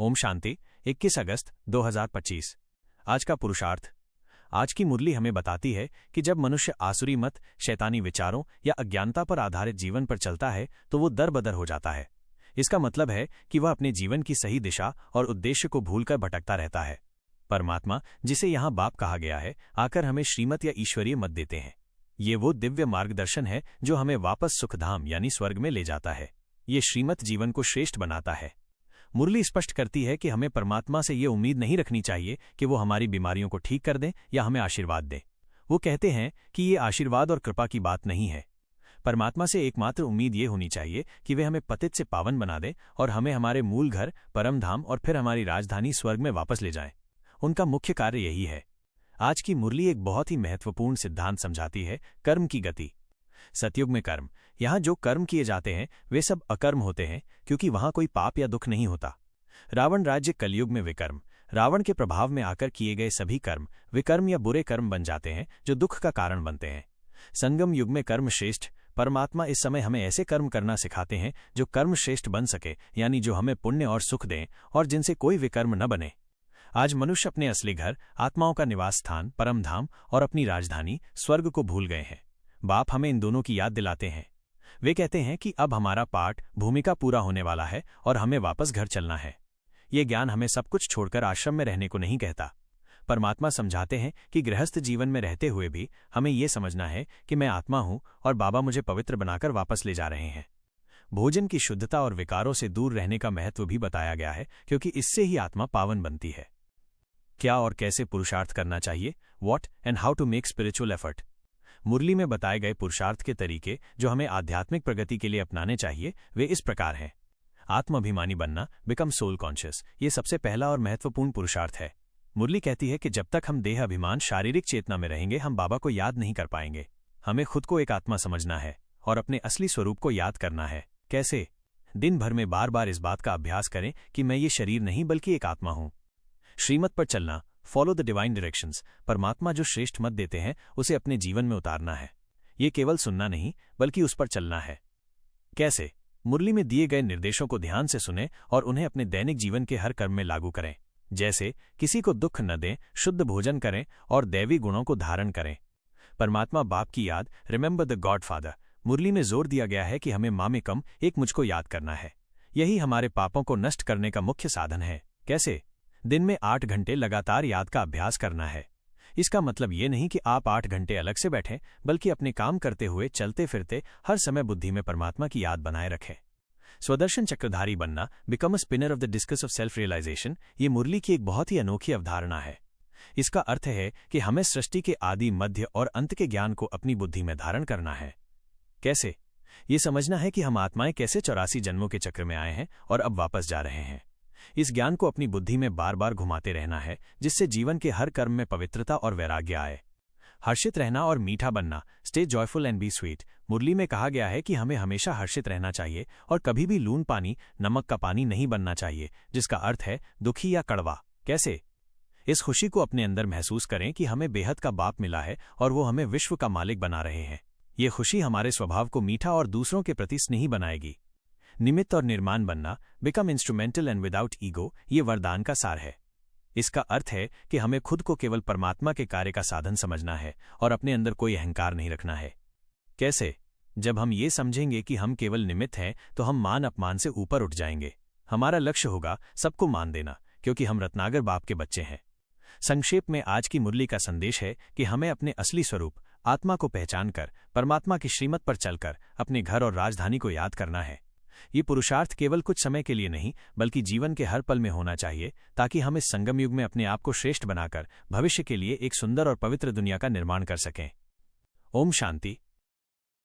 ओम शांति। 21 अगस्त 2025। आज का पुरुषार्थ। आज की मुरली हमें बताती है कि जब मनुष्य आसुरी मत, शैतानी विचारों या अज्ञानता पर आधारित जीवन पर चलता है तो वो दर-बदर हो जाता है। इसका मतलब है कि वह अपने जीवन की सही दिशा और उद्देश्य को भूलकर भटकता रहता है। परमात्मा, जिसे यहाँ बाप कहा गया है, आकर हमें श्रीमत या ईश्वरीय मत देते हैं। ये वो दिव्य मार्गदर्शन है जो हमें वापस सुखधाम यानी स्वर्ग में ले जाता है। ये श्रीमत जीवन को श्रेष्ठ बनाता है। मुरली स्पष्ट करती है कि हमें परमात्मा से ये उम्मीद नहीं रखनी चाहिए कि वो हमारी बीमारियों को ठीक कर दें या हमें आशीर्वाद दें। वो कहते हैं कि ये आशीर्वाद और कृपा की बात नहीं है। परमात्मा से एकमात्र उम्मीद ये होनी चाहिए कि वे हमें पतित से पावन बना दें और हमें हमारे मूल घर परमधाम और फिर हमारी राजधानी स्वर्ग में वापस ले जाएं। उनका मुख्य कार्य यही है। आज की मुरली एक बहुत ही महत्वपूर्ण सिद्धांत समझाती है, कर्म की गति। सतयुग में कर्म, यहाँ जो कर्म किए जाते हैं वे सब अकर्म होते हैं, क्योंकि वहां कोई पाप या दुख नहीं होता। रावण राज्य कलयुग में विकर्म, रावण के प्रभाव में आकर किए गए सभी कर्म विकर्म या बुरे कर्म बन जाते हैं जो दुख का कारण बनते हैं। संगम युग में कर्म श्रेष्ठ, परमात्मा इस समय हमें ऐसे कर्म करना सिखाते हैं जो कर्म श्रेष्ठ बन सके, यानी जो हमें पुण्य और सुख दें और जिनसे कोई विकर्म न बने। आज मनुष्य अपने असली घर, आत्माओं का निवास स्थान परमधाम और अपनी राजधानी स्वर्ग को भूल गए हैं। बाप हमें इन दोनों की याद दिलाते हैं। वे कहते हैं कि अब हमारा पाठ भूमिका पूरा होने वाला है और हमें वापस घर चलना है। ये ज्ञान हमें सब कुछ छोड़कर आश्रम में रहने को नहीं कहता। परमात्मा समझाते हैं कि गृहस्थ जीवन में रहते हुए भी हमें ये समझना है कि मैं आत्मा हूं और बाबा मुझे पवित्र बनाकर वापस ले जा रहे हैं। भोजन की शुद्धता और विकारों से दूर रहने का महत्व भी बताया गया है, क्योंकि इससे ही आत्मा पावन बनती है। क्या और कैसे पुरुषार्थ करना चाहिए? What and how to make spiritual effort. Murli में बताए गए पुरुषार्थ के तरीके जो हमें आध्यात्मिक प्रगति के लिए अपनाने चाहिए वे इस प्रकार हैं। आत्माभिमानी बनना, बिकम सोल कॉन्शियस, ये सबसे पहला और महत्वपूर्ण पुरुषार्थ है। मुरली कहती है कि जब तक हम देह अभिमान शारीरिक चेतना में रहेंगे हम बाबा को याद नहीं कर पाएंगे। हमें खुद को एक आत्मा समझना है और अपने असली स्वरूप को याद करना है। कैसे? दिन भर में बार बार इस बात का अभ्यास करें कि मैं ये शरीर नहीं बल्कि एक आत्मा हूं। श्रीमत पर चलना, फॉलो द डिवाइन डायरेक्शंस, परमात्मा जो श्रेष्ठ मत देते हैं उसे अपने जीवन में उतारना है। ये केवल सुनना नहीं बल्कि उस पर चलना है। कैसे? मुरली में दिए गए निर्देशों को ध्यान से सुनें और उन्हें अपने दैनिक जीवन के हर कर्म में लागू करें। जैसे किसी को दुख न दें, शुद्ध भोजन करें और दैवी गुणों को धारण करें। परमात्मा बाप की याद, रिमेंबर द गॉड फादर। मुरली में जोर दिया गया है कि हमें मामेकम, एक मुझको याद करना है। यही हमारे पापों को नष्ट करने का मुख्य साधन है। कैसे? दिन में 8 घंटे लगातार याद का अभ्यास करना है। इसका मतलब ये नहीं कि आप 8 घंटे अलग से बैठें, बल्कि अपने काम करते हुए चलते फिरते हर समय बुद्धि में परमात्मा की याद बनाए रखें। स्वदर्शन चक्रधारी बनना, become a spinner of the discus of self realization, ये मुरली की एक बहुत ही अनोखी अवधारणा है। इसका अर्थ है कि हमें सृष्टि के आदि, मध्य और अंत के ज्ञान को अपनी बुद्धि में धारण करना है। कैसे? ये समझना है कि हम आत्माएं कैसे 84 जन्मों के चक्र में आए हैं और अब वापस जा रहे हैं। इस ज्ञान को अपनी बुद्धि में बार बार घुमाते रहना है, जिससे जीवन के हर कर्म में पवित्रता और वैराग्य आए। हर्षित रहना और मीठा बनना, stay joyful and be sweet. Murli में कहा गया है कि हमें हमेशा हर्षित रहना चाहिए और कभी भी लून पानी, नमक का पानी नहीं बनना चाहिए, जिसका अर्थ है दुखी या कड़वा। कैसे? इस खुशी को अपने अंदर महसूस करें कि हमें बेहद का बाप मिला है और वो हमें विश्व का मालिक बना रहे हैं। ये खुशी हमारे स्वभाव को मीठा और दूसरों के प्रति स्नेही बनाएगी। निमित्त और निर्माण बनना, become instrumental and without ego, ये वरदान का सार है। इसका अर्थ है कि हमें खुद को केवल परमात्मा के कार्य का साधन समझना है और अपने अंदर कोई अहंकार नहीं रखना है। कैसे? जब हम ये समझेंगे कि हम केवल निमित्त हैं तो हम मान अपमान से ऊपर उठ जाएंगे। हमारा लक्ष्य होगा सबको मान देना, क्योंकि हम रत्नागर बाप के बच्चे हैं। संक्षेप में आज की मुरली का संदेश है कि हमें अपने असली स्वरूप आत्मा को पहचान कर परमात्मा की श्रीमत पर चलकर अपने घर और राजधानी को याद करना है। ये पुरुषार्थ केवल कुछ समय के लिए नहीं बल्कि जीवन के हर पल में होना चाहिए, ताकि हम इस संगम युग में अपने आप को श्रेष्ठ बनाकर भविष्य के लिए एक सुंदर और पवित्र दुनिया का निर्माण कर सकें। ओम शांति।